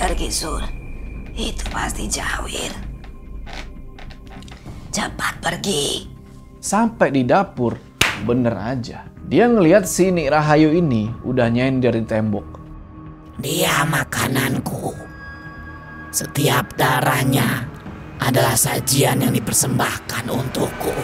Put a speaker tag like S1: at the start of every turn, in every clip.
S1: pergi, Sul. Itu pasti Jawir. Cepat pergi.
S2: Sampai di dapur, bener aja. Dia ngelihat si Nik Rahayu ini udah nyender di tembok.
S1: Dia makananku. Setiap darahnya adalah sajian yang dipersembahkan untukku.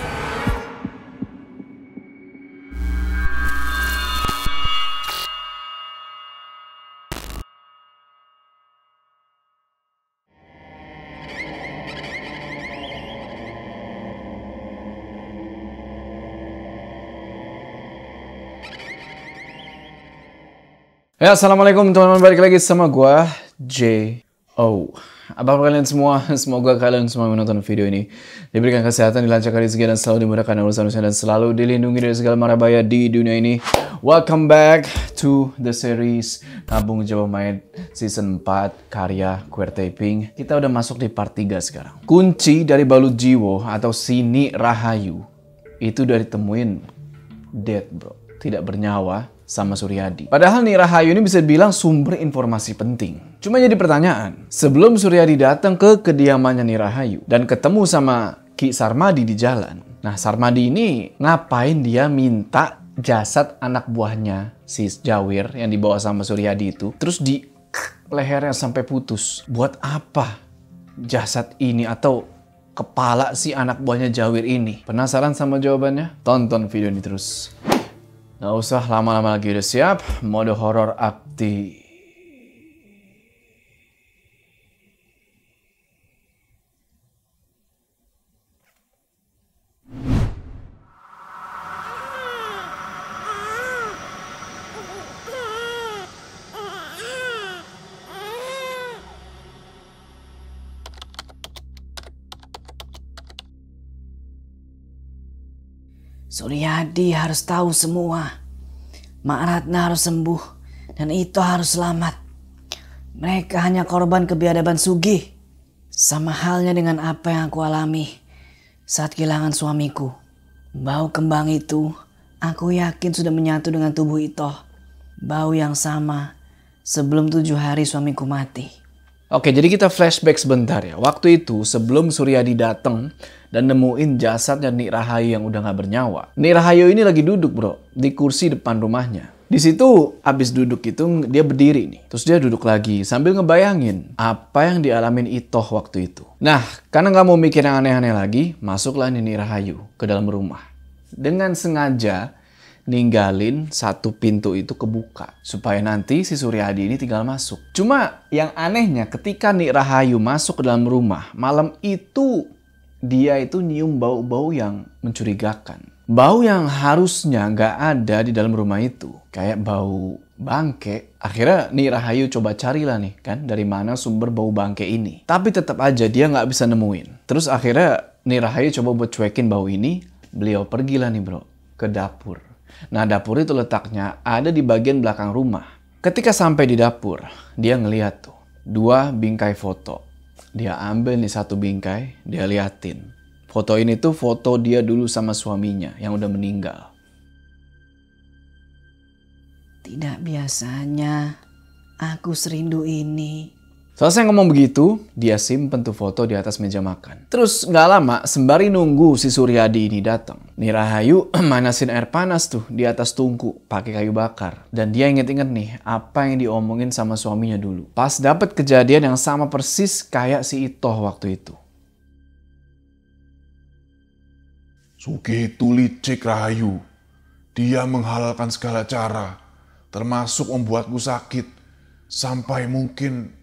S2: Ya, assalamualaikum teman-teman, balik lagi sama gua J.O. Apa kabar kalian semua? Semoga kalian semua menonton video ini diberikan kesehatan, dilancarkan rezeki, dan selalu dimudahkan urusan-urusan, dan selalu dilindungi dari segala mara bahaya di dunia ini. Welcome back to the series Kampung Jawa Mayat Season 4 karya Queer Taping. Kita udah masuk di part 3 sekarang. Kunci dari Balut Jiwo atau si Nik Rahayu itu udah ditemuin dead, bro. Tidak bernyawa sama Suryadi. Padahal Nik Rahayu ini bisa dibilang sumber informasi penting. Cuma jadi pertanyaan, sebelum Suryadi datang ke kediamannya Nik Rahayu dan ketemu sama Ki Sarmadi di jalan. Nah, Sarmadi ini ngapain dia minta jasad anak buahnya si Jawir yang dibawa sama Suryadi itu, terus di lehernya sampai putus. Buat apa jasad ini atau kepala si anak buahnya Jawir ini? Penasaran sama jawabannya? Tonton video ini terus. Nggak usah lama-lama lagi, udah siap? Mode horor aktif.
S1: Suryadi harus tahu semua. Mak Ratna harus sembuh dan Ito harus selamat. Mereka hanya korban kebiadaban Sugih. Sama halnya dengan apa yang aku alami saat kehilangan suamiku. Bau kembang itu aku yakin sudah menyatu dengan tubuh Ito. Bau yang sama sebelum 7 hari suamiku mati.
S2: Oke, jadi kita flashback sebentar ya. Waktu itu sebelum Suryadi datang dan nemuin jasadnya Nik Rahayu yang udah gak bernyawa. Nik Rahayu ini lagi duduk, bro, di kursi depan rumahnya. Di situ abis duduk itu dia berdiri nih. Terus dia duduk lagi sambil ngebayangin apa yang dialamin Ito waktu itu. Nah, karena gak mau mikir yang aneh-aneh lagi, masuklah Nik Rahayu ke dalam rumah. Dengan sengaja ninggalin satu pintu itu kebuka supaya nanti si Suryadi ini tinggal masuk. Cuma yang anehnya ketika Nik Rahayu masuk ke dalam rumah, malam itu dia itu nyium bau-bau yang mencurigakan. Bau yang harusnya nggak ada di dalam rumah itu. Kayak bau bangke. Akhirnya Nik Rahayu coba carilah nih kan dari mana sumber bau bangke ini. Tapi tetap aja dia nggak bisa nemuin. Terus akhirnya Nik Rahayu coba buat cuekin bau ini. Beliau pergilah nih, bro, ke dapur. Nah, dapur itu letaknya ada di bagian belakang rumah. Ketika sampai di dapur, dia ngeliat tuh 2 bingkai foto. Dia ambil nih 1 bingkai, dia liatin. Foto ini tuh foto dia dulu sama suaminya yang udah meninggal.
S1: Tidak biasanya aku serindu ini.
S2: Selesai ngomong begitu, dia simpen tuh foto di atas meja makan. Terus nggak lama, sembari nunggu si Suryadi ini datang, Nik Rahayu manasin air panas tuh di atas tungku pakai kayu bakar. Dan dia inget-inget nih apa yang diomongin sama suaminya dulu. Pas dapet kejadian yang sama persis kayak si Ito waktu itu.
S3: Sugih itu licik, Rahayu. Dia menghalalkan segala cara, termasuk membuatku sakit, sampai mungkin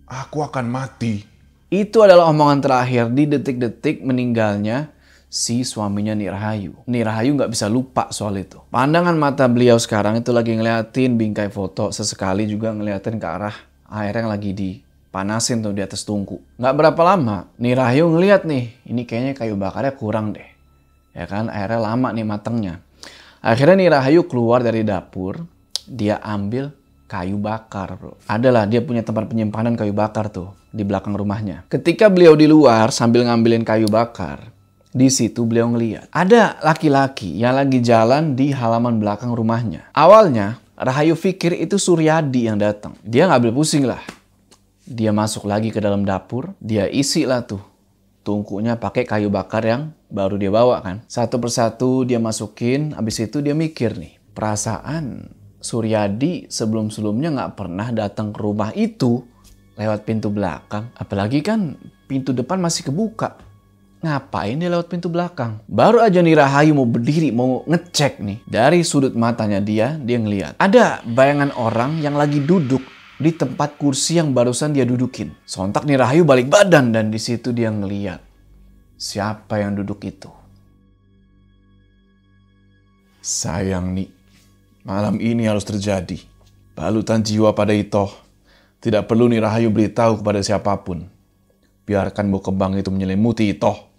S3: aku akan mati.
S2: Itu adalah omongan terakhir di detik-detik meninggalnya si suaminya Nik Rahayu. Nik Rahayu nggak bisa lupa soal itu. Pandangan mata beliau sekarang itu lagi ngeliatin bingkai foto. Sesekali juga ngeliatin ke arah air yang lagi dipanasin tuh di atas tungku. Nggak berapa lama, Nik Rahayu ngeliat nih, ini kayaknya kayu bakarnya kurang deh. Ya kan, airnya lama nih matengnya. Akhirnya Nik Rahayu keluar dari dapur, dia ambil kayu bakar, bro. Adalah dia punya tempat penyimpanan kayu bakar tuh di belakang rumahnya. Ketika beliau di luar sambil ngambilin kayu bakar, di situ beliau ngeliat ada laki-laki yang lagi jalan di halaman belakang rumahnya. Awalnya Rahayu pikir itu Suryadi yang datang. Dia ngambil pusing lah. dia masuk lagi ke dalam dapur, dia isi lah tuh tungkunya pakai kayu bakar yang baru dia bawa kan. Satu persatu dia masukin, habis itu dia mikir nih, perasaan Suryadi sebelum-sebelumnya nggak pernah datang ke rumah itu lewat pintu belakang. Apalagi kan pintu depan masih kebuka. Ngapain dia lewat pintu belakang? Baru aja nih Rahayu mau berdiri, mau ngecek nih. Dari sudut matanya dia ngeliat. Ada bayangan orang yang lagi duduk di tempat kursi yang barusan dia dudukin. Sontak nih Rahayu balik badan dan di situ dia ngeliat siapa yang duduk itu.
S3: Sayang nih, malam ini harus terjadi. Balutan jiwa pada Itoh. Tidak perlu nih Rahayu beritahu kepada siapapun. Biarkan bau kembang itu menyelimuti Itoh.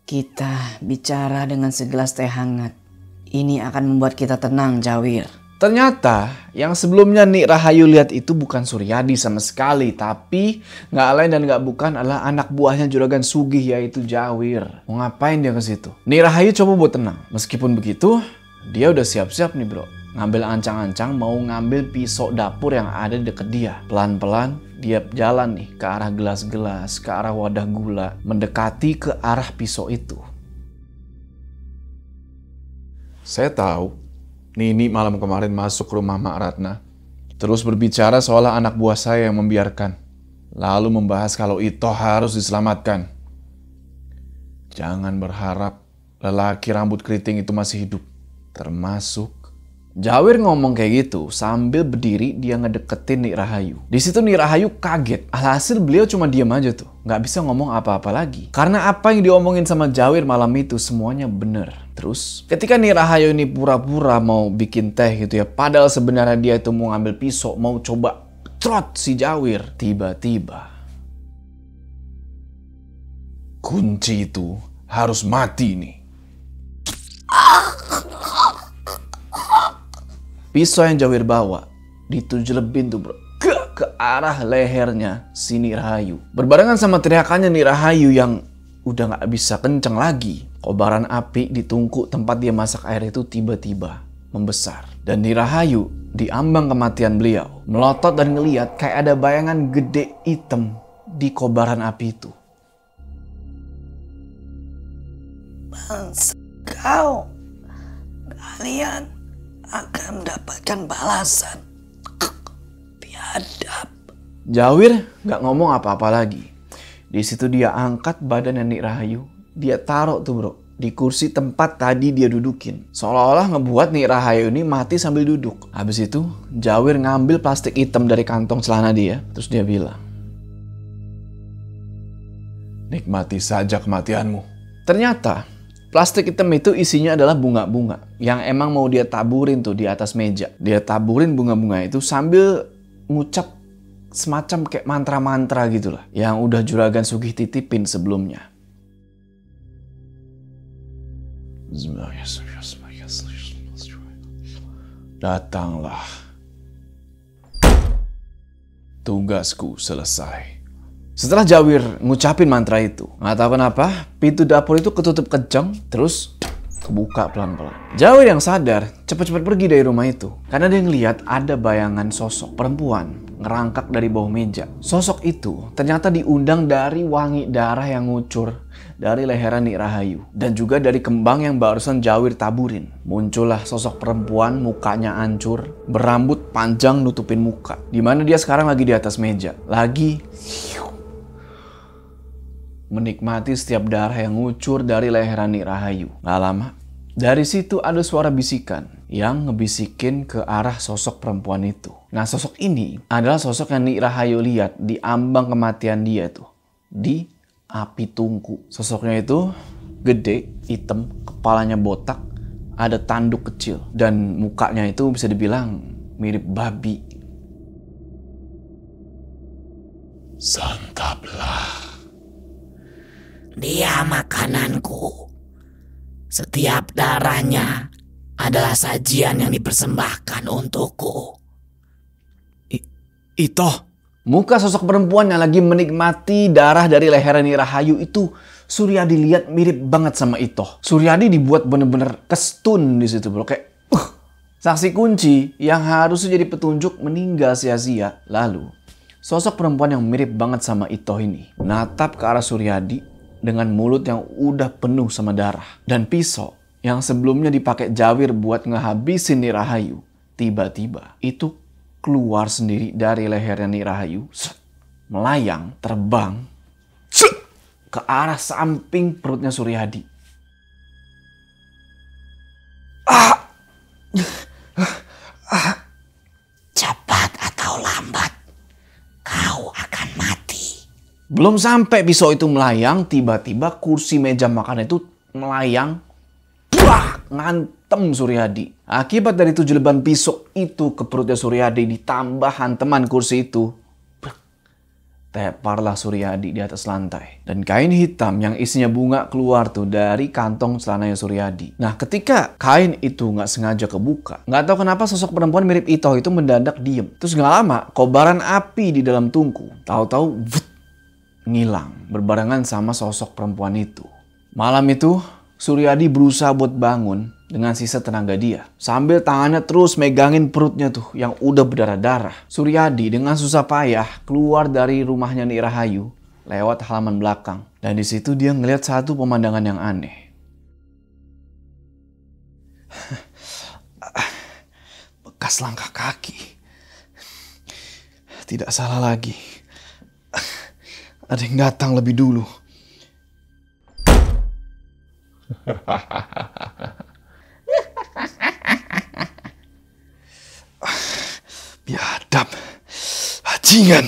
S1: Kita bicara dengan segelas teh hangat. Ini akan membuat kita tenang, Jawir.
S2: Ternyata yang sebelumnya Nik Rahayu lihat itu bukan Suryadi sama sekali. Tapi nggak lain dan nggak bukan adalah anak buahnya Juragan Sugih, yaitu Jawir. Mau ngapain dia ke situ? Nik Rahayu coba buat tenang. Meskipun begitu, dia udah siap-siap nih bro. Ngambil ancang-ancang mau ngambil pisau dapur yang ada di deket dia. Pelan-pelan dia jalan nih ke arah gelas-gelas, ke arah wadah gula. Mendekati ke arah pisau itu.
S3: Saya tahu, Nini malam kemarin masuk ke rumah Mak Ratna. Terus berbicara seolah anak buah saya yang membiarkan. Lalu membahas kalau Itoh harus diselamatkan. Jangan berharap lelaki rambut keriting itu masih hidup. Termasuk
S2: Jawir ngomong kayak gitu sambil berdiri dia ngedeketin Nik Rahayu. Di situ Nik Rahayu kaget. Alhasil beliau cuma diam aja tuh, nggak bisa ngomong apa-apa lagi. Karena apa yang diomongin sama Jawir malam itu semuanya bener. Terus ketika Nik Rahayu ini pura-pura mau bikin teh gitu ya, padahal sebenarnya dia itu mau ngambil pisau, mau coba trot si Jawir. Tiba-tiba
S3: kunci itu harus mati nih.
S2: pisau yang Jawir bawa ditujlebin tuh bro ke arah lehernya si Nik Rahayu. Berbarengan sama teriakannya Nik Rahayu yang udah gak bisa kenceng lagi, kobaran api di tungku tempat dia masak air itu tiba-tiba membesar. Dan Nik Rahayu di ambang kematian beliau melotot dan ngeliat kayak ada bayangan gede hitam di kobaran api itu.
S1: Bangsa kau, kalian akan mendapatkan balasan. Biadab.
S2: Jawir gak ngomong apa-apa lagi. Di situ dia angkat badan Nik Rahayu, dia taruh tuh bro di kursi tempat tadi dia dudukin. Seolah-olah ngebuat Nik Rahayu ini mati sambil duduk. Habis itu Jawir ngambil plastik hitam dari kantong celana dia, terus dia bilang,
S3: Nikmati saja kematianmu.
S2: ternyata plastik hitam itu isinya adalah bunga-bunga yang emang mau dia taburin tuh di atas meja. Dia taburin bunga-bunga itu sambil ngucap semacam kayak mantra-mantra gitu lah, yang udah Juragan Sugih titipin sebelumnya.
S3: Datanglah. Tugasku selesai.
S2: Setelah Jawir ngucapin mantra itu, nggak tahu kenapa pintu dapur itu ketutup kenceng, terus kebuka pelan-pelan. Jawir yang sadar cepat-cepat pergi dari rumah itu karena dia ngelihat ada bayangan sosok perempuan ngerangkak dari bawah meja. Sosok itu ternyata diundang dari wangi darah yang ngucur dari leheran Nik Rahayu dan juga dari kembang yang barusan Jawir taburin. Muncullah sosok perempuan, mukanya hancur, berambut panjang nutupin muka. Dimana dia sekarang lagi di atas meja, lagi menikmati setiap darah yang ngucur dari leheran Nik Rahayu. Gak lama, dari situ ada suara bisikan yang ngebisikin ke arah sosok perempuan itu. Nah, sosok ini adalah sosok yang Nik Rahayu lihat di ambang kematian dia tuh, di api tungku. Sosoknya itu gede, hitam, kepalanya botak, ada tanduk kecil, dan mukanya itu bisa dibilang mirip babi.
S3: Santaplah.
S4: Dia makananku. Setiap darahnya adalah sajian yang dipersembahkan untukku.
S2: Itoh, muka sosok perempuan yang lagi menikmati darah dari leheran Nik Rahayu itu Suryadi lihat mirip banget sama Itoh. Suryadi dibuat bener-bener kestun di situ bro, kayak saksi kunci yang harusnya jadi petunjuk meninggal sia-sia. Lalu Sosok perempuan yang mirip banget sama Itoh ini natap ke arah Suryadi dengan mulut yang udah penuh sama darah. Dan pisau yang sebelumnya dipakai Jawir buat ngehabisin Nik Rahayu, tiba-tiba itu keluar sendiri dari lehernya Nik Rahayu, melayang, terbang ke arah samping perutnya Suryadi.
S4: Cepat atau lambat, kau akan mati.
S2: Belum sampai pisau itu melayang, tiba-tiba kursi meja makan itu melayang, ngantem Suryadi. Akibat dari tujuleban pisau itu ke perutnya Suryadi ditambah hantaman kursi itu, teparlah Suryadi di atas lantai. Dan kain hitam yang isinya bunga keluar tuh dari kantong celananya Suryadi. Nah, ketika kain itu nggak sengaja kebuka, nggak tahu kenapa sosok perempuan mirip Itoh itu mendadak diem. Terus nggak lama, kobaran api di dalam tungku tahu-tahu ngilang berbarengan sama sosok perempuan itu. Malam itu Suryadi berusaha buat bangun dengan sisa tenaga dia. Sambil tangannya terus megangin perutnya tuh yang udah berdarah-darah. Suryadi dengan susah payah keluar dari rumahnya Nik Rahayu lewat halaman belakang. Dan di situ dia ngeliat satu pemandangan yang aneh. Bekas langkah kaki. Tidak salah lagi. Ada yang datang lebih dulu. Biadab, bajingan.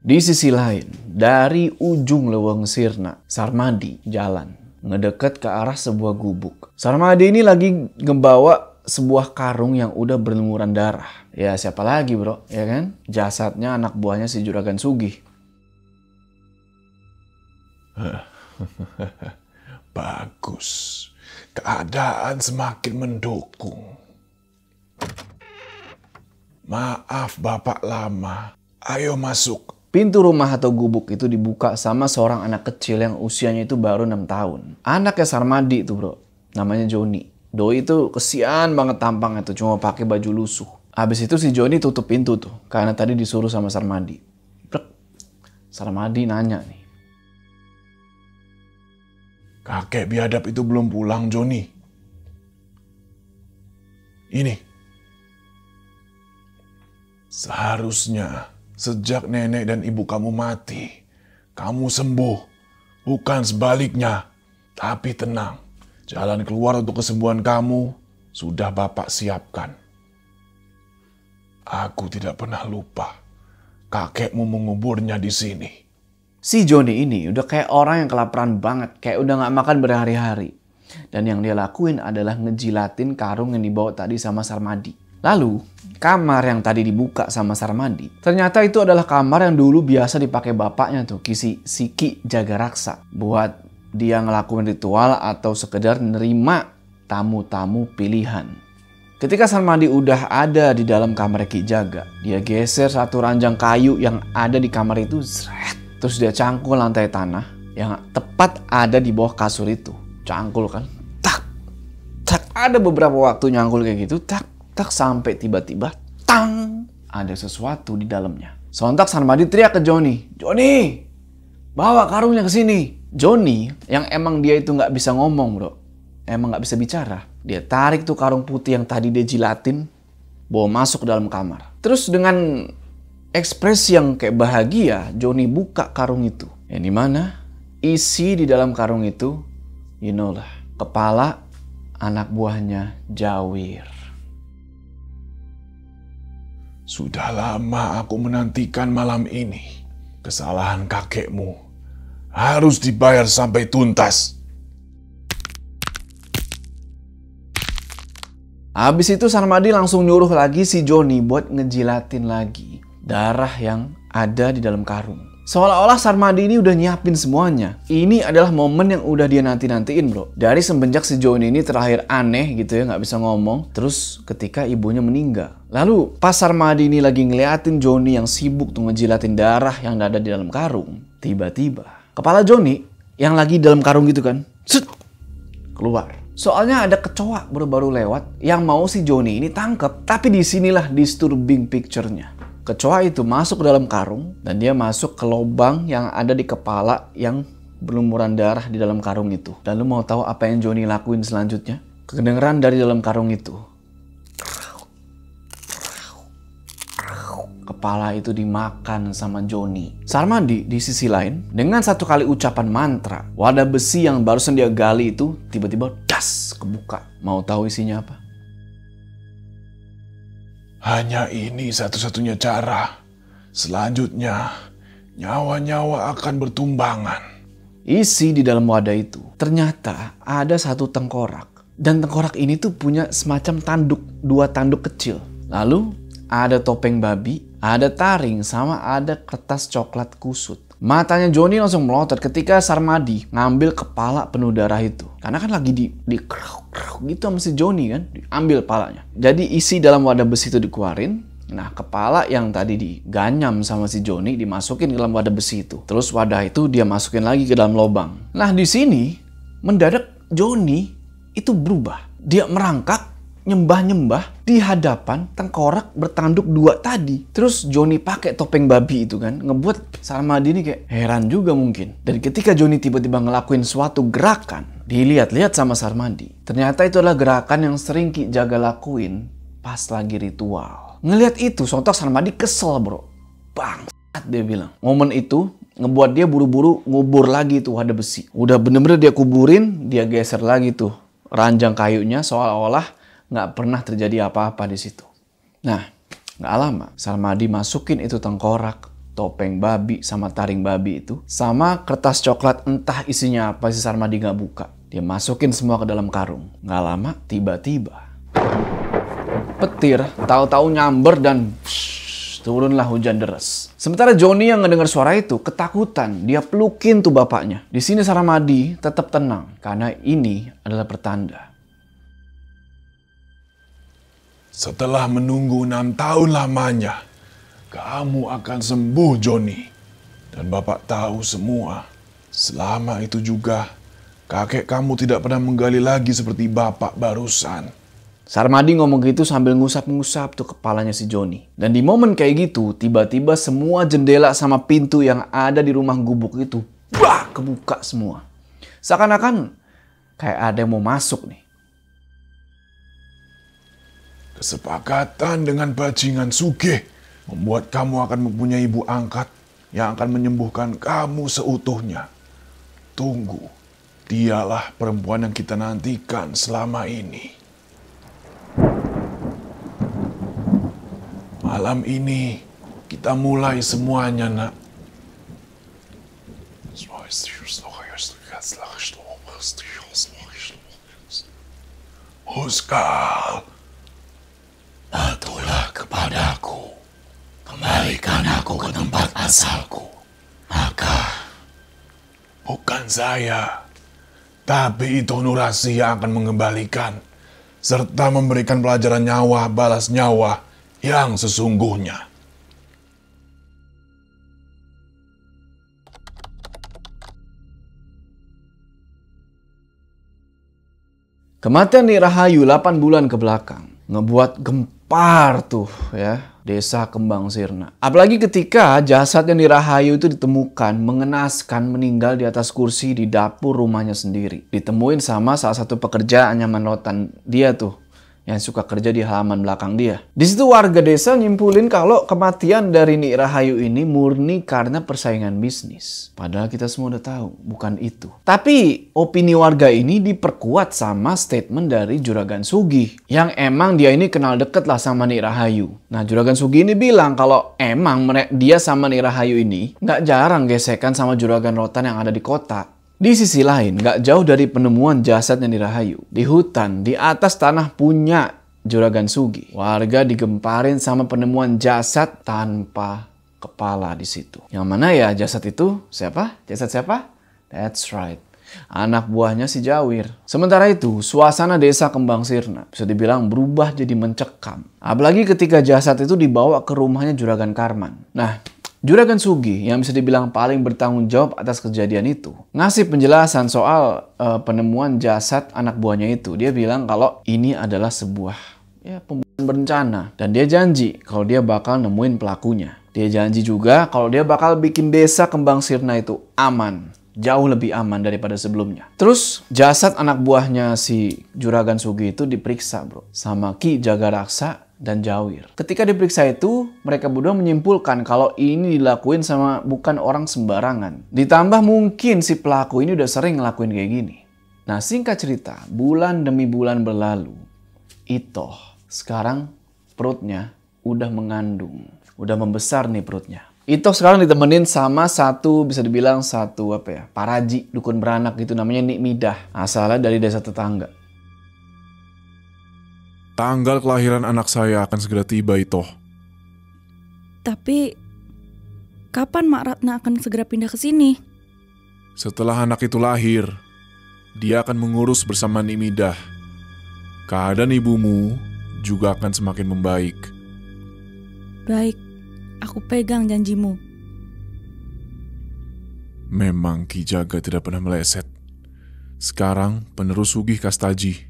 S2: Di sisi lain, dari ujung leweng Sirna, Sarmadi jalan ngedeket ke arah sebuah gubuk. Sarmadi ini lagi ngebawa sebuah karung yang udah berlumuran darah. Ya siapa lagi bro, ya kan? Jasadnya anak buahnya si Juragan Sugih.
S3: Bagus. Keadaan semakin mendukung. Maaf Bapak Lama. Ayo masuk.
S2: Pintu rumah atau gubuk itu dibuka sama seorang anak kecil yang usianya itu baru 6 tahun. Anaknya Sarmadi itu bro. Namanya Joni. Doi itu kesian banget tampangnya tuh, cuma pakai baju lusuh. Habis itu si Joni tutup pintu tuh, karena tadi disuruh sama Sarmadi. Sarmadi nanya nih.
S3: Kakek biadab itu belum pulang, Joni. Ini. Seharusnya sejak nenek dan ibu kamu mati, kamu sembuh. Bukan sebaliknya. Tapi tenang. Jalan keluar untuk kesembuhan kamu sudah Bapak siapkan. Aku tidak pernah lupa. Kakekmu menguburnya di sini.
S2: Si Joni ini udah kayak orang yang kelaparan banget. Kayak udah gak makan berhari-hari. Dan yang dia lakuin adalah ngejilatin karung yang dibawa tadi sama Sarmadi. Lalu, kamar yang tadi dibuka sama Sarmadi, ternyata itu adalah kamar yang dulu biasa dipakai bapaknya tuh, Siki Jagaraksa. Buat dia ngelakuin ritual atau sekedar nerima tamu-tamu pilihan. Ketika Sarmadi udah ada di dalam kamar Ki Jaga, dia geser satu ranjang kayu yang ada di kamar itu, terus dia cangkul lantai tanah yang tepat ada di bawah kasur itu. Cangkul kan, tak, tak. Ada beberapa waktu nyangkul kayak gitu, tak, tak, sampai tiba-tiba, tang, ada sesuatu di dalamnya. Sontak Sarmadi teriak ke Joni, Joni, bawa karungnya ke sini. Joni, yang emang dia itu nggak bisa ngomong bro, emang nggak bisa bicara, dia tarik tuh karung putih yang tadi dia jilatin, bawa masuk ke dalam kamar. Terus dengan ekspresi yang kayak bahagia, Joni buka karung itu. Yang dimana isi di dalam karung itu, you know lah, kepala anak buahnya Jawir.
S3: Sudah lama aku menantikan malam ini. Kesalahan kakekmu harus dibayar sampai tuntas.
S2: Habis itu Sarmadi langsung nyuruh lagi si Joni buat ngejilatin lagi darah yang ada di dalam karung. Seolah-olah Sarmadi ini udah nyiapin semuanya. Ini adalah momen yang udah dia nanti-nantiin bro. Dari semenjak si Joni ini terakhir aneh gitu ya, nggak bisa ngomong. Terus ketika ibunya meninggal. Lalu pas Sarmadi ini lagi ngeliatin Joni yang sibuk tuh ngejilatin darah yang ada di dalam karung. Tiba-tiba kepala Joni yang lagi dalam karung gitu kan, keluar. Soalnya ada kecoa baru lewat yang mau si Joni ini tangkep. Tapi disinilah disturbing picture-nya. Kecoa itu masuk ke dalam karung dan dia masuk ke lubang yang ada di kepala yang berlumuran darah di dalam karung itu. Dan lu mau tahu apa yang Joni lakuin selanjutnya? Kedengeran dari dalam karung itu. Kepala itu dimakan sama Joni. Sarmadi di sisi lain, dengan satu kali ucapan mantra, wadah besi yang barusan dia gali itu tiba-tiba das kebuka. Mau tahu isinya apa?
S3: Hanya ini satu-satunya cara. Selanjutnya, nyawa-nyawa akan bertumbangan.
S2: Isi di dalam wadah itu ternyata ada satu tengkorak. Dan tengkorak ini tuh punya semacam tanduk, 2 tanduk kecil. Lalu ada topeng babi, ada taring, sama ada kertas coklat kusut. Matanya Joni langsung melotot ketika Sarmadi ngambil kepala penuh darah itu. Karena kan lagi di gitu sama si Joni kan, diambil palanya. Jadi isi dalam wadah besi itu dikeluarin. Nah, kepala yang tadi diganyam sama si Joni dimasukin ke dalam wadah besi itu. Terus wadah itu dia masukin lagi ke dalam lubang. Nah, di sini mendadak Joni itu berubah. Dia merangkak, nyembah-nyembah di hadapan tengkorak bertanduk 2 tadi. Terus Joni pakai topeng babi itu kan, ngebuat Sarmadi ini kayak heran juga mungkin. Dan ketika Joni tiba-tiba ngelakuin suatu gerakan, dilihat-lihat sama Sarmadi. Ternyata itu adalah gerakan yang sering Ki Jaga lakuin pas lagi ritual. Ngelihat itu, sontak Sarmadi kesel bro. Bangsat dia bilang. Momen itu ngebuat dia buru-buru ngubur lagi tuh wadah besi. Udah bener-bener dia kuburin, dia geser lagi tuh ranjang kayunya seolah-olah nggak pernah terjadi apa-apa di situ. Nah, nggak lama Sarmadi masukin itu tengkorak, topeng babi sama taring babi itu, sama kertas coklat entah isinya apa si Sarmadi nggak buka. Dia masukin semua ke dalam karung. Nggak lama tiba-tiba petir tahu-tahu nyamber dan turunlah hujan deras. Sementara Joni yang ngedengar suara itu ketakutan, dia pelukin tuh bapaknya. Di sini Sarmadi tetap tenang karena ini adalah pertanda.
S3: Setelah menunggu 6 tahun lamanya, kamu akan sembuh, Joni. Dan Bapak tahu semua. Selama itu juga, kakek kamu tidak pernah menggali lagi seperti Bapak barusan.
S2: Sarmadi ngomong gitu sambil ngusap-ngusap tuh kepalanya si Joni. Dan di momen kayak gitu, tiba-tiba semua jendela sama pintu yang ada di rumah gubuk itu, kebuka semua. Seakan-akan kayak ada yang mau masuk nih.
S3: Kesepakatan dengan bajingan Sugih membuat kamu akan mempunyai ibu angkat yang akan menyembuhkan kamu seutuhnya. Tunggu, dialah perempuan yang kita nantikan selama ini. Malam ini kita mulai semuanya, nak. Huskal.
S4: Bantulah kepadaku, kembalikan aku ke tempat asalku. Maka
S3: Bukan saya, tapi itu Nurasi yang akan mengembalikan serta memberikan pelajaran nyawa balas nyawa yang sesungguhnya.
S2: Kematian Nyai Rahayu 8 bulan ke belakang ngebuat gempar tuh ya desa Kembang Sirna. Apalagi ketika jasadnya Nyai Rahayu itu ditemukan mengenaskan meninggal di atas kursi di dapur rumahnya sendiri. Ditemuin sama salah satu pekerja anyaman rotan dia tuh yang suka kerja di halaman belakang dia. Di situ warga desa nyimpulin kalau kematian dari Nyai Rahayu ini murni karena persaingan bisnis. Padahal kita semua udah tahu, bukan itu. Tapi opini warga ini diperkuat sama statement dari Juragan Sugih. Yang emang dia ini kenal deket lah sama Nyai Rahayu. Nah Juragan Sugih ini bilang kalau emang dia sama Nyai Rahayu ini nggak jarang gesekan sama juragan rotan yang ada di kota. Di sisi lain, gak jauh dari penemuan jasadnya Nyai Rahayu, di hutan, di atas tanah punya Juragan Sugih, warga digemparin sama penemuan jasad tanpa kepala di situ. Yang mana ya jasad itu? Siapa? Jasad siapa? That's right. Anak buahnya si Jawir. Sementara itu, suasana desa Kembang Sirna bisa dibilang berubah jadi mencekam. Apalagi ketika jasad itu dibawa ke rumahnya Juragan Karman. Nah, Juragan Sugi yang bisa dibilang paling bertanggung jawab atas kejadian itu ngasih penjelasan soal penemuan jasad anak buahnya itu. Dia bilang kalau ini adalah sebuah pembunuhan berencana dan dia janji kalau dia bakal nemuin pelakunya. Dia janji juga kalau dia bakal bikin desa Kembang Sirna itu aman. Jauh lebih aman daripada sebelumnya. Terus jasad anak buahnya si Juragan Sugi itu diperiksa bro. Sama Ki Jagaraksa dan Jawir. Ketika diperiksa itu, mereka berdua menyimpulkan kalau ini dilakuin sama bukan orang sembarangan. Ditambah mungkin si pelaku ini udah sering ngelakuin kayak gini. Nah singkat cerita, bulan demi bulan berlalu. Itoh sekarang perutnya udah mengandung. Udah membesar nih perutnya. Itoh sekarang ditemenin sama bisa dibilang satu paraji dukun beranak gitu namanya Nik Midah. Asalnya dari desa tetangga.
S3: Tanggal kelahiran anak saya akan segera tiba, Itoh.
S5: Tapi kapan Mak Ratna akan segera pindah ke sini?
S3: Setelah anak itu lahir, dia akan mengurus bersama Nik Midah. Keadaan ibumu juga akan semakin membaik.
S5: Baik, aku pegang janjimu.
S3: Memang Ki Jaga tidak pernah meleset. Sekarang penerus Sugih Kastaji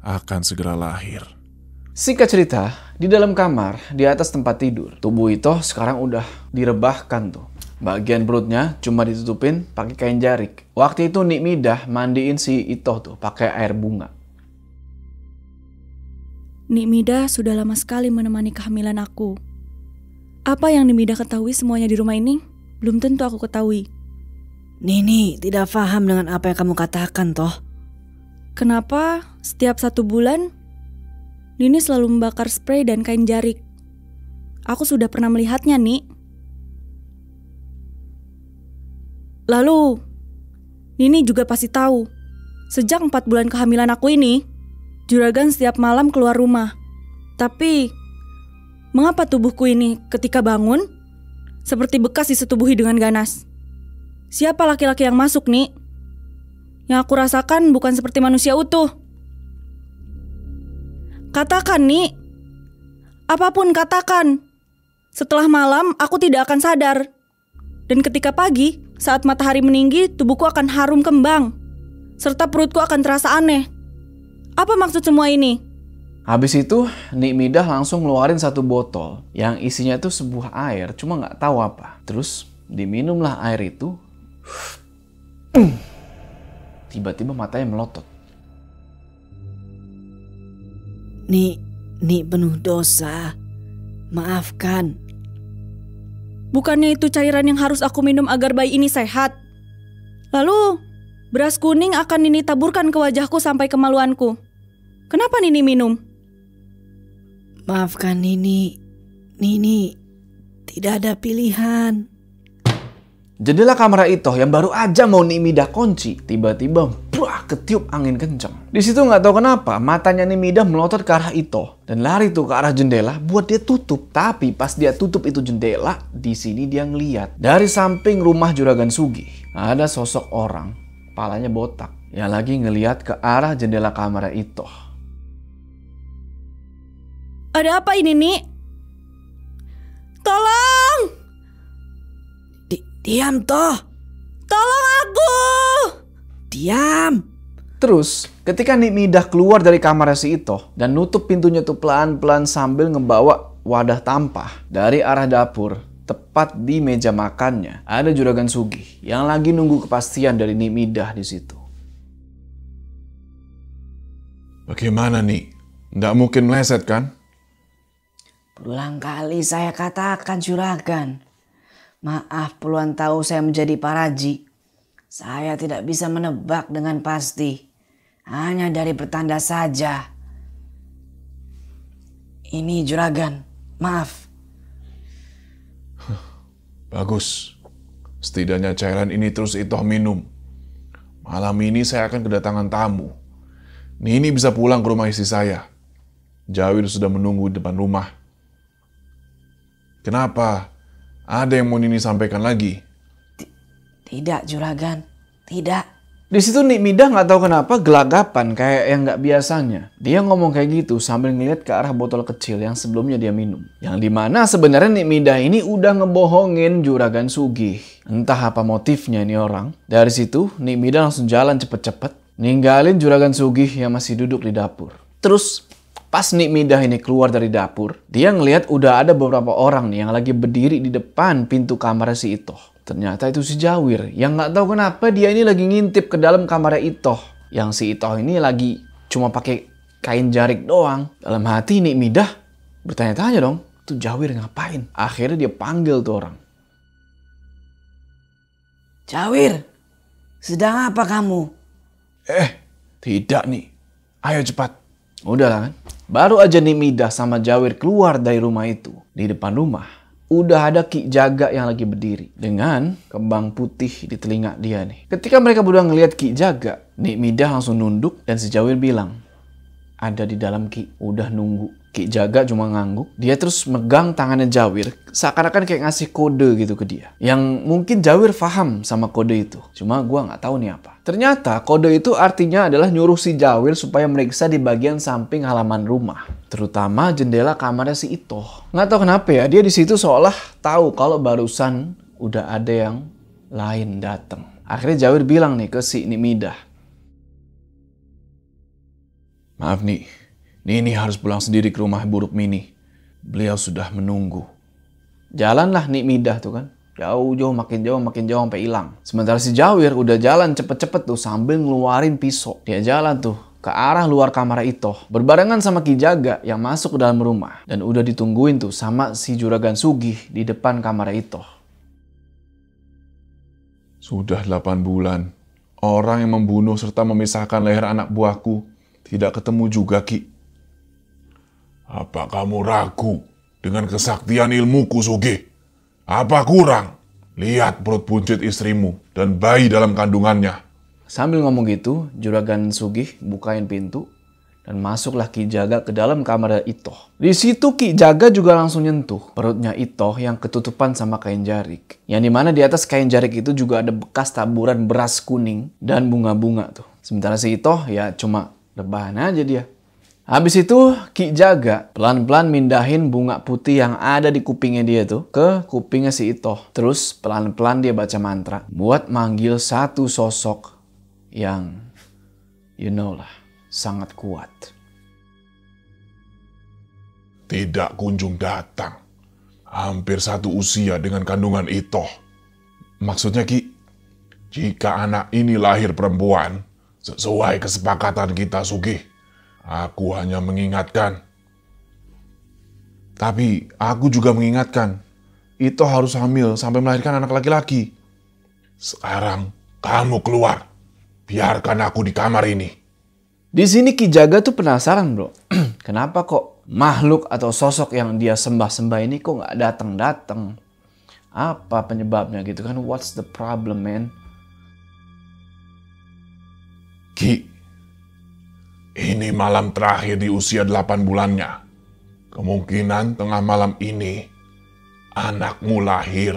S3: akan segera lahir.
S2: Singkat cerita, di dalam kamar, di atas tempat tidur, tubuh Itoh sekarang udah direbahkan tuh. Bagian perutnya cuma ditutupin pakai kain jarik. Waktu itu Nik Midah mandiin si Itoh tuh pakai air bunga.
S5: Nik Midah sudah lama sekali menemani kehamilan aku. Apa yang Nik Midah ketahui semuanya di rumah ini, belum tentu aku ketahui.
S1: Nini tidak paham dengan apa yang kamu katakan toh.
S5: Kenapa setiap 1 bulan, Nini selalu membakar spray dan kain jarik? Aku sudah pernah melihatnya, Nik. Lalu, Nini juga pasti tahu, sejak 4 bulan kehamilan aku ini, Juragan setiap malam keluar rumah. Tapi, mengapa tubuhku ini ketika bangun, seperti bekas disetubuhi dengan ganas? Siapa laki-laki yang masuk, Nik? Yang aku rasakan bukan seperti manusia utuh. Katakan, Nik. Apapun katakan. Setelah malam, aku tidak akan sadar. Dan ketika pagi, saat matahari meninggi, tubuhku akan harum kembang. Serta perutku akan terasa aneh. Apa maksud semua ini?
S2: Habis itu, Nik Midah langsung ngeluarin 1 botol yang isinya tuh sebuah air, cuma nggak tahu apa. Terus diminumlah air itu. Tiba-tiba matanya melotot.
S1: Nik penuh dosa. Maafkan.
S5: Bukannya itu cairan yang harus aku minum agar bayi ini sehat? Lalu, beras kuning akan Nini taburkan ke wajahku sampai kemaluanku. Kenapa Nini minum?
S1: Maafkan Nini. Nini tidak ada pilihan.
S2: Jendela kamar Itoh yang baru aja mau Nik Midah kunci, tiba-tiba ketiup angin kencang. Di situ nggak tahu kenapa matanya Nik Midah melotot ke arah Itoh dan lari tuh ke arah jendela buat dia tutup. Tapi pas dia tutup itu jendela, di sini dia ngeliat dari samping rumah Juragan Sugi ada sosok orang, palanya botak, yang lagi ngeliat ke arah jendela kamar Itoh.
S5: Ada apa ini, Nik? Tolong!
S1: Diam toh.
S5: Tolong aku!
S1: Diam.
S2: Terus, ketika Nik Midah keluar dari kamar si Itoh dan nutup pintunya tuh pelan-pelan sambil ngebawa wadah tampah dari arah dapur, tepat di meja makannya, ada Juragan Sugi yang lagi nunggu kepastian dari Nik Midah di situ.
S3: Bagaimana nih? Nggak mungkin meleset kan?
S1: Berulang kali saya katakan Juragan. Maaf puluhan tahun saya menjadi paraji. Saya tidak bisa menebak dengan pasti. Hanya dari pertanda saja. Ini Juragan, maaf.
S3: Bagus. Setidaknya cairan ini terus Itoh minum. Malam ini saya akan kedatangan tamu. Nini bisa pulang ke rumah istri saya. Jawir sudah menunggu di depan rumah. Kenapa? Ada yang mau Nini sampaikan lagi?
S1: Tidak Juragan, tidak.
S2: Di situ Nik Midah nggak tahu kenapa gelagapan kayak yang nggak biasanya. Dia ngomong kayak gitu sambil ngeliat ke arah botol kecil yang sebelumnya dia minum. Yang dimana sebenarnya Nik Midah ini udah ngebohongin Juragan Sugih. Entah apa motifnya ini orang. Dari situ Nik Midah langsung jalan cepet-cepet, ninggalin Juragan Sugih yang masih duduk di dapur. Terus pas Nik Midah ini keluar dari dapur, dia ngelihat udah ada beberapa orang nih yang lagi berdiri di depan pintu kamar si Itoh. Ternyata itu si Jawir yang nggak tahu kenapa dia ini lagi ngintip ke dalam kamar Itoh. Yang si Itoh ini lagi cuma pakai kain jarik doang. Dalam hati Nik Midah bertanya-tanya dong, tuh Jawir ngapain? Akhirnya dia panggil tuh orang.
S1: Jawir, sedang apa kamu?
S3: Tidak nih. Ayo cepat.
S2: Udah lah kan. Baru aja Nik Midah sama Jawir keluar dari rumah itu. Di depan rumah udah ada Ki Jaga yang lagi berdiri dengan kembang putih di telinga dia nih. Ketika mereka berdua ngelihat Ki Jaga, Nik Midah langsung nunduk dan si Jawir bilang, ada di dalam Ki, udah nunggu. Ki Jaga cuma ngangguk. Dia terus megang tangannya Jawir, seakan-akan kayak ngasih kode gitu ke dia. Yang mungkin Jawir paham sama kode itu. Cuma gua nggak tahu nih apa. Ternyata kode itu artinya adalah nyuruh si Jawir supaya meriksa di bagian samping halaman rumah. Terutama jendela kamarnya si Itoh. Nggak tahu kenapa ya, dia di situ seolah tahu kalau barusan udah ada yang lain datang. Akhirnya Jawir bilang nih ke si Nik Midah.
S3: Maaf nih, Nini harus pulang sendiri ke rumah Buruk Mini. Beliau sudah menunggu.
S2: Jalanlah Nik Midah tuh kan. Jauh-jauh, makin jauh sampai hilang. Sementara si Jawir udah jalan cepet-cepet tuh sambil ngeluarin pisau. Dia jalan tuh ke arah luar kamar Itoh. Berbarengan sama Ki Jaga yang masuk ke dalam rumah. Dan udah ditungguin tuh sama si Juragan Sugih di depan kamar Itoh.
S3: Sudah 8 bulan. Orang yang membunuh serta memisahkan leher anak buahku tidak ketemu juga, Ki.
S4: Apa kamu ragu dengan kesaktian ilmuku, Sugih? Apa kurang? Lihat perut buncit istrimu dan bayi dalam kandungannya.
S2: Sambil ngomong gitu, Juragan Sugih bukain pintu dan masuklah Ki Jaga ke dalam kamar Itoh. Di situ Ki Jaga juga langsung nyentuh perutnya Itoh yang ketutupan sama kain jarik. Yang dimana di atas kain jarik itu juga ada bekas taburan beras kuning dan bunga-bunga tuh. Sementara si Itoh ya cuma rebahan aja dia. Habis itu Ki Jaga pelan-pelan mindahin bunga putih yang ada di kupingnya dia tuh ke kupingnya si Itoh. Terus pelan-pelan dia baca mantra buat manggil satu sosok yang you know lah, sangat kuat.
S4: Tidak kunjung datang. Hampir satu usia dengan kandungan Itoh.
S3: Maksudnya, Ki,
S4: Jika anak ini lahir perempuan, sesuai kesepakatan kita, Sugih, aku hanya mengingatkan.
S3: tapi aku juga mengingatkan, Itoh harus hamil sampai melahirkan anak laki-laki.
S4: Sekarang kamu keluar. Biarkan aku di kamar ini.
S2: Di sini Ki Jaga tuh penasaran, bro. Kenapa kok makhluk atau sosok yang dia sembah-sembah ini kok nggak datang-datang? Apa penyebabnya gitu kan? What's the problem, man?
S4: Ki, ini malam terakhir di usia 8 bulannya. Kemungkinan tengah malam ini anakmu lahir.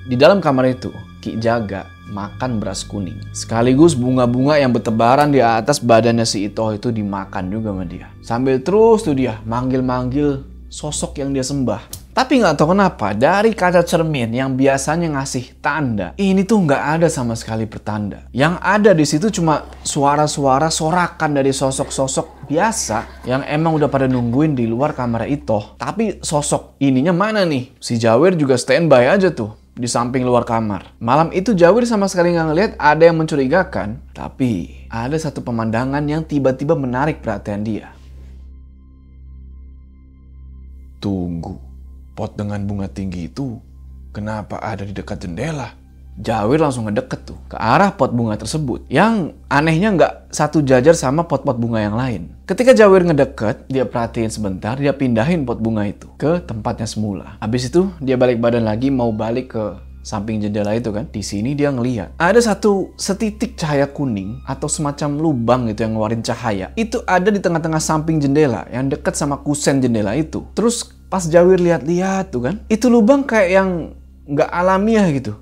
S2: Di dalam kamar itu, Ki Jaga makan beras kuning. Sekaligus bunga-bunga yang bertebaran di atas badannya si Itoh itu dimakan juga sama dia. Sambil terus tuh dia manggil-manggil sosok yang dia sembah. Tapi nggak tahu kenapa dari kaca cermin yang biasanya ngasih tanda, ini tuh nggak ada sama sekali pertanda. Yang ada di situ cuma suara-suara sorakan dari sosok-sosok biasa yang emang udah pada nungguin di luar kamar Itoh. Tapi sosok ininya mana nih? Si Jawir juga standby aja tuh di samping luar kamar. Malam itu Jawir sama sekali nggak ngeliat ada yang mencurigakan, tapi ada satu pemandangan yang tiba-tiba menarik perhatian dia.
S3: Tunggu. Pot dengan bunga tinggi itu kenapa ada di dekat jendela?
S2: Jawir langsung ngedeket tuh ke arah pot bunga tersebut. Yang anehnya nggak satu jajar sama pot-pot bunga yang lain. Ketika Jawir ngedeket, dia perhatiin sebentar, dia pindahin pot bunga itu ke tempatnya semula. Habis itu dia balik badan lagi mau balik ke samping jendela itu kan. Di sini dia ngeliat ada satu setitik cahaya kuning atau semacam lubang gitu yang ngeluarin cahaya. Itu ada di tengah-tengah samping jendela yang deket sama kusen jendela itu. Terus pas Jawir lihat-lihat tuh kan, itu lubang kayak yang nggak alamiah gitu.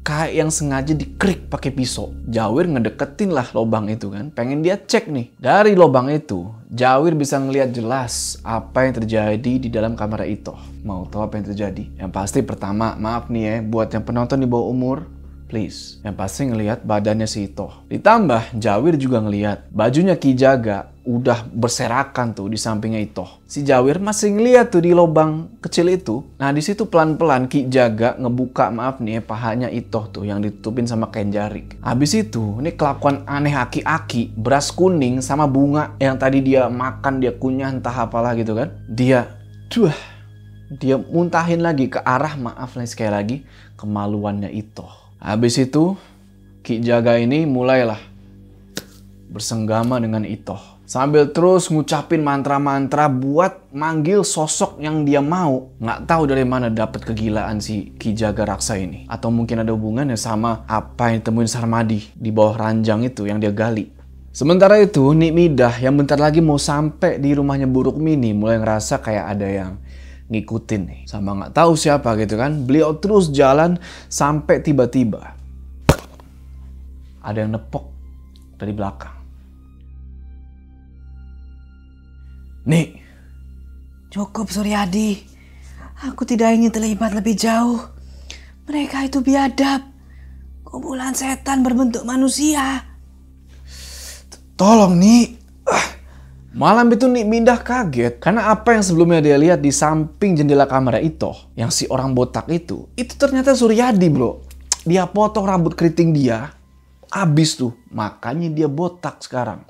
S2: kayak yang sengaja dikrik pakai pisau. Jawir ngedeketin lah lubang itu kan, pengen dia cek nih. Dari lubang itu, Jawir bisa ngelihat jelas apa yang terjadi di dalam kamar Itoh. Mau tahu apa yang terjadi? Yang pasti pertama, maaf nih ya, buat yang penonton di bawah umur, please. Yang pasti ngelihat badannya si Itoh. Ditambah, Jawir juga ngelihat bajunya Ki Jaga udah berserakan tuh di sampingnya Itoh. Si Jawir masih ngeliat tuh di lubang kecil itu. Nah di situ pelan-pelan Ki Jaga ngebuka pahanya Itoh tuh yang ditutupin sama kain jarik. Habis itu ini kelakuan aneh aki-aki, beras kuning sama bunga yang tadi dia makan, dia kunyah entah apalah gitu kan. Dia muntahin lagi ke arah sekali lagi kemaluannya Itoh. Habis itu Ki Jaga ini mulailah bersenggama dengan Itoh. Sambil terus ngucapin mantra-mantra buat manggil sosok yang dia mau. Nggak tahu dari mana dapat kegilaan si Ki Jaga Raksa ini. Atau mungkin ada hubungannya sama apa yang ditemuin Sarmadi di bawah ranjang itu yang dia gali. Sementara itu, Nik Midah yang bentar lagi mau sampai di rumahnya Bu Rukmini mulai ngerasa kayak ada yang ngikutin nih. Sama nggak tahu siapa gitu kan. Beliau terus jalan sampai tiba-tiba ada yang nepok dari belakang. Nih,
S1: Cukup Suryadi, aku tidak ingin terlibat lebih jauh. Mereka itu biadab, kumpulan setan berbentuk manusia.
S2: tolong nih. Malam itu Nik Midah kaget karena apa yang sebelumnya dia lihat di samping jendela kamar Itoh, yang si orang botak itu ternyata Suryadi bro. Dia potong rambut keriting dia, abis tuh, makanya dia botak sekarang.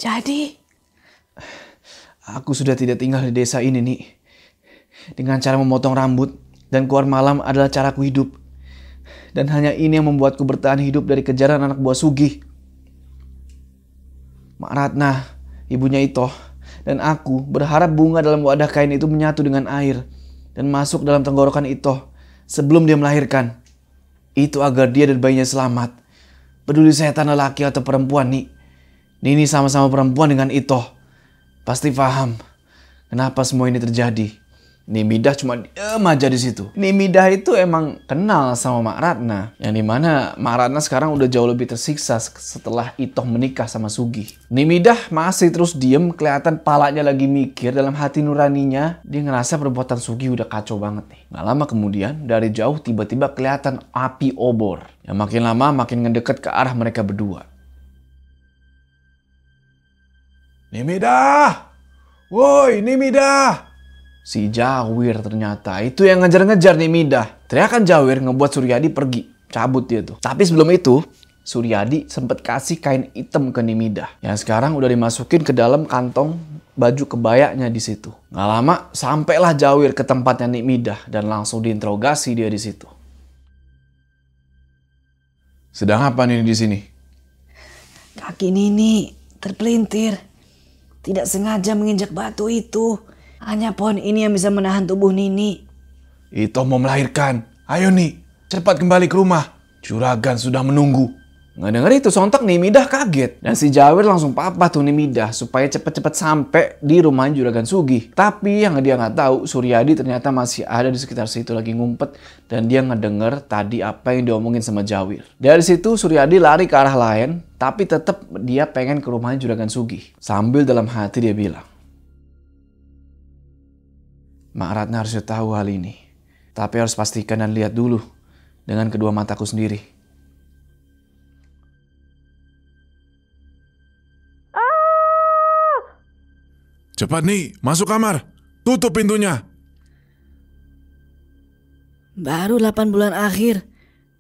S1: Jadi,
S2: Aku sudah tidak tinggal di desa ini nih. Dengan cara memotong rambut dan keluar malam adalah caraku hidup. Dan hanya ini yang membuatku bertahan hidup dari kejaran anak buah Sugih. Mak Ratna, ibunya Itoh, dan aku berharap bunga dalam wadah kain itu menyatu dengan air dan masuk dalam tenggorokan Itoh sebelum dia melahirkan. Itu agar dia dan bayinya selamat. Peduli setan lelaki atau perempuan nih. Nini sama-sama perempuan dengan Itoh. Pasti paham kenapa semua ini terjadi. Nik Midah cuma diem aja di situ. Nik Midah itu emang kenal sama Mak Ratna. Yang dimana Mak Ratna sekarang udah jauh lebih tersiksa setelah Itoh menikah sama Sugih. Nik Midah masih terus diem, kelihatan palanya lagi mikir. Dalam hati nuraninya dia ngerasa perbuatan Sugih udah kacau banget nih. Gak lama kemudian dari jauh tiba-tiba kelihatan api obor. Yang makin lama makin ngedeket ke arah mereka berdua.
S3: Nik Midah! Woi, Nik Midah!
S2: Si Jawir ternyata itu yang ngejar-ngejar Nik Midah. Teriakan Jawir ngebuat Suryadi pergi. Cabut dia tuh. Tapi sebelum itu, Suryadi sempat kasih kain hitam ke Nik Midah. Yang sekarang udah dimasukin ke dalam kantong baju kebayanya di situ. Gak lama, sampailah Jawir ke tempatnya Nik Midah dan langsung diinterogasi dia di situ.
S3: Sedang apa nih di sini?
S1: kaki Nini terpelintir. Tidak sengaja menginjak batu itu. Hanya pohon ini yang bisa menahan tubuh Nini.
S3: Itoh mau melahirkan. Ayo nih, cepat kembali ke rumah. Juragan sudah menunggu.
S2: Nggak denger itu sontak Nik Midah kaget. Dan si Jawir langsung papa tuh Nik Midah supaya cepet-cepet sampai di rumah Juragan Sugih. Tapi yang dia nggak tahu, Suryadi ternyata masih ada di sekitar situ lagi ngumpet. Dan dia ngedenger tadi apa yang diomongin sama Jawir. Dari situ Suryadi lari ke arah lain. Tapi tetap dia pengen ke rumah Juragan Sugih. Sambil dalam hati dia bilang, Mak Ratna harus tahu hal ini. Tapi harus pastikan dan lihat dulu dengan kedua mataku sendiri.
S4: Cepat nih, masuk kamar. Tutup pintunya.
S1: Baru 8 bulan akhir.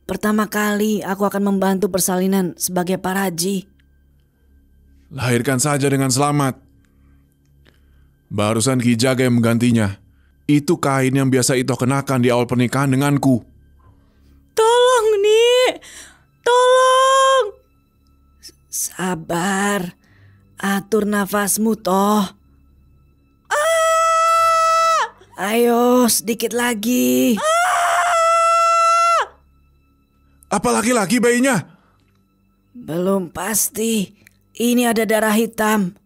S1: Pertama kali aku akan membantu persalinan sebagai paraji.
S4: Lahirkan saja dengan selamat. Barusan Ki Jaga yang menggantinya. Itu kain yang biasa Itoh kenakan di awal pernikahan denganku.
S5: Tolong, Nik. Tolong.
S1: Sabar. Atur nafasmu toh. Ayo sedikit lagi.
S4: Apa laki-laki bayinya?
S1: Belum pasti. Ini ada darah hitam.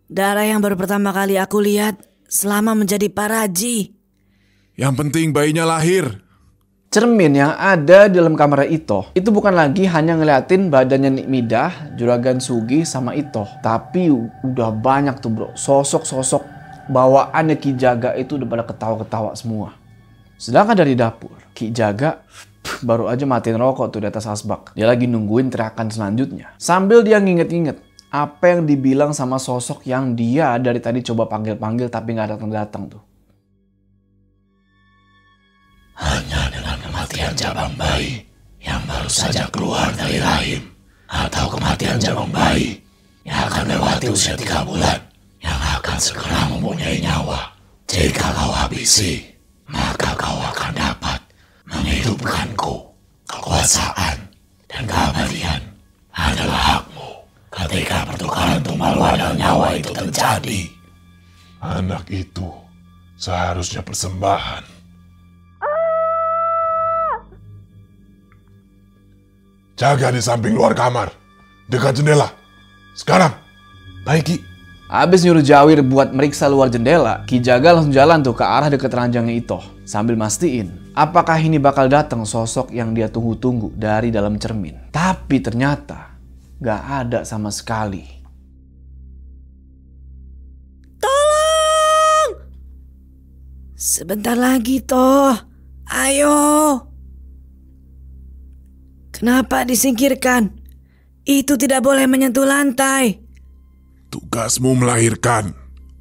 S1: Darah yang baru pertama kali aku lihat selama menjadi paraji.
S4: Yang penting bayinya lahir.
S2: Cermin yang ada di dalam kamar Itoh itu bukan lagi hanya ngeliatin badannya Nik Midah, Juragan Sugih sama Itoh. Tapi udah banyak tuh bro, sosok-sosok bawaannya Ki Jaga itu udah pada ketawa-ketawa semua. Sedangkan dari dapur, Ki Jaga baru aja matiin rokok tuh di atas asbak. Dia lagi nungguin teriakan selanjutnya. Sambil dia nginget-nginget apa yang dibilang sama sosok yang dia dari tadi coba panggil-panggil tapi gak datang-datang tuh.
S6: Hanya dengan kematian jabang bayi yang baru saja keluar dari rahim, atau kematian jabang bayi yang akan melewati usia 3 bulan, yang akan segera mempunyai nyawa. Jika kau habisi, maka kau akan dapat menghidupkanku. Kekuasaan dan keabadian adalah hakmu ketika pertukaran tumbal wadah nyawa itu terjadi.
S4: Anak itu seharusnya persembahan. Jaga di samping luar kamar, dekat jendela. Sekarang. Baik, Ki.
S2: Abis nyuruh Jawir buat meriksa luar jendela, Ki Jaga langsung jalan tuh ke arah deket ranjangnya Itoh. Sambil mastiin, apakah ini bakal datang sosok yang dia tunggu-tunggu dari dalam cermin. Tapi ternyata, gak ada sama sekali.
S1: Tolong! Sebentar lagi toh. Ayo. Kenapa disingkirkan? Itu tidak boleh menyentuh lantai.
S4: Tugasmu melahirkan,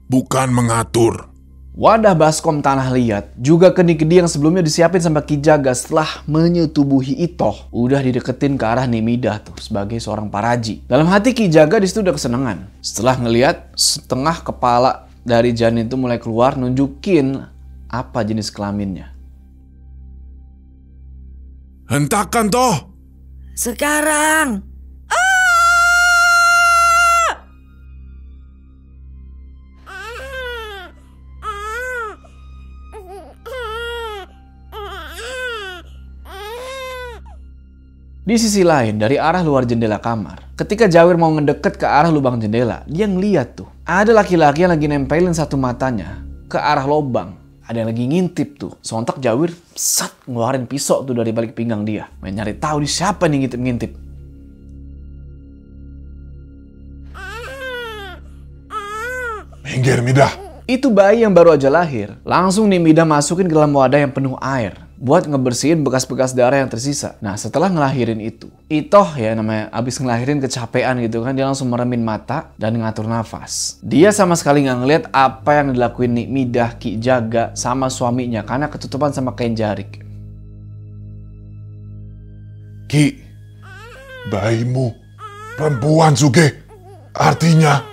S4: bukan mengatur.
S2: Wadah baskom tanah liat, juga kendi-kendi yang sebelumnya disiapin sama Ki Jaga setelah menyetubuhi Itoh, udah dideketin ke arah Nik Midah tuh sebagai seorang paraji. Dalam hati Ki Jaga disitu udah kesenangan. Setelah ngeliat setengah kepala dari janin itu mulai keluar, nunjukin apa jenis kelaminnya.
S4: Hentakan toh.
S1: Sekarang.
S2: Di sisi lain, dari arah luar jendela kamar, ketika Jawir mau ngedeket ke arah lubang jendela, dia ngeliat tuh, ada laki-laki yang lagi nempelin satu matanya ke arah lubang. Ada yang lagi ngintip tuh. Sontak Jawir ngeluarin pisau tuh dari balik pinggang dia. Main nyari tahu di siapa nih ngintip-ngintip.
S4: Minggir, Midah.
S2: Itu bayi yang baru aja lahir. Langsung nih Midah masukin ke dalam wadah yang penuh air buat ngebersihin bekas-bekas darah yang tersisa. Nah setelah ngelahirin itu, Itoh ya namanya, abis ngelahirin kecapean gitu kan, dia langsung meremin mata dan ngatur nafas. Dia sama sekali nggak ngeliat apa yang dilakuin Nik Midah, Ki Jaga sama suaminya karena ketutupan sama kain jarik.
S4: Ki, bayimu perempuan Sugih. Artinya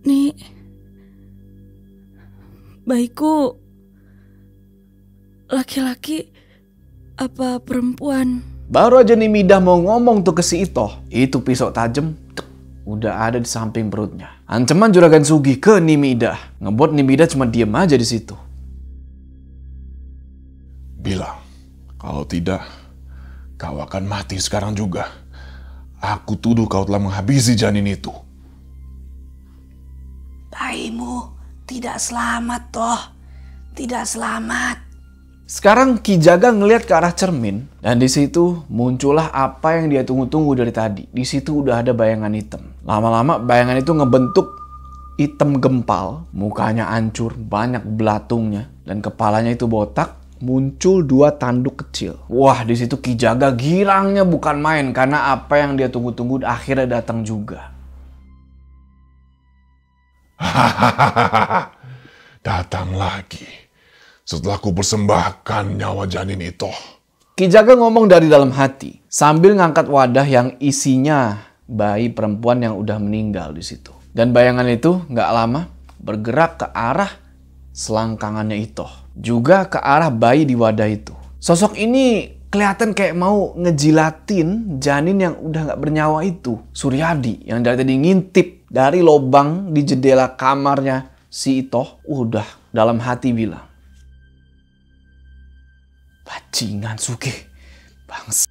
S5: Nih, bayiku laki-laki apa perempuan?
S2: Baru aja nih Midah mau ngomong tuh ke si Itoh, itu pisau tajam udah ada di samping perutnya. Ancaman Juragan Sugih ke Nik Midah ngebuat Nik Midah cuma diem aja di situ.
S4: bilang, kalau tidak, kau akan mati sekarang juga. Aku tuduh kau telah menghabisi janin itu.
S1: Bayimu tidak selamat toh. Tidak selamat.
S2: Sekarang Ki Jaga ngelihat ke arah cermin dan di situ muncullah apa yang dia tunggu-tunggu dari tadi. Di situ udah ada bayangan hitam. Lama-lama bayangan itu ngebentuk hitam gempal, mukanya hancur, banyak belatungnya dan kepalanya itu botak. Muncul 2 tanduk kecil. Wah, di situ Ki Jaga girangnya bukan main karena apa yang dia tunggu-tunggu akhirnya datang juga.
S4: Datang lagi. Setelah ku persembahkan nyawa janin itu.
S2: Ki Jaga ngomong dari dalam hati sambil ngangkat wadah yang isinya bayi perempuan yang udah meninggal di situ. Dan bayangan itu nggak lama bergerak ke arah selangkangannya Itoh. Juga ke arah bayi di wadah itu. Sosok ini kelihatan kayak mau ngejilatin janin yang udah nggak bernyawa itu. Suryadi yang dari tadi ngintip dari lubang di jendela kamarnya si Itoh. Udah dalam hati bilang, bajingan Sugih, bangsa,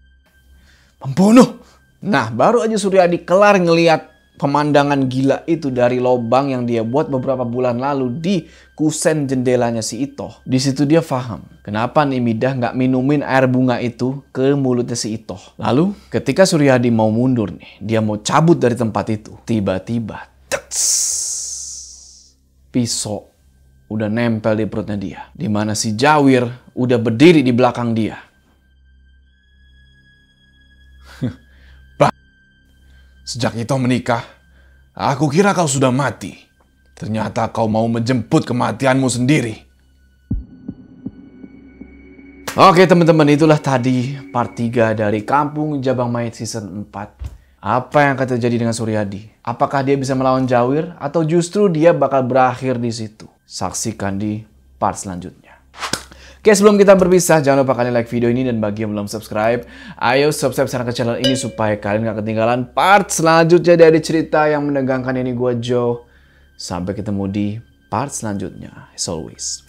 S2: pembunuh. Nah baru aja Suryadi kelar ngeliat pemandangan gila itu dari lobang yang dia buat beberapa bulan lalu di kusen jendelanya si Itoh. Di situ dia paham kenapa Nimidah nggak minumin air bunga itu ke mulutnya si Itoh. Lalu ketika Suryadi mau mundur nih, dia mau cabut dari tempat itu. Tiba-tiba, pisau udah nempel di perutnya dia. Dimana si Jawir udah berdiri di belakang dia.
S3: Sejak Itoh menikah, aku kira kau sudah mati. Ternyata kau mau menjemput kematianmu sendiri.
S2: Oke teman-teman, itulah tadi part 3 dari Kampung Jabang Mayit season 4. Apa yang akan terjadi dengan Suryadi? Apakah dia bisa melawan Jawir atau justru dia bakal berakhir di situ? Saksikan di part selanjutnya. Oke, sebelum kita berpisah, jangan lupa kalian like video ini, dan bagi yang belum subscribe, ayo subscribe sekarang ke channel ini supaya kalian gak ketinggalan part selanjutnya dari cerita yang menegangkan ini. Gua Joe. Sampai ketemu di part selanjutnya. As always.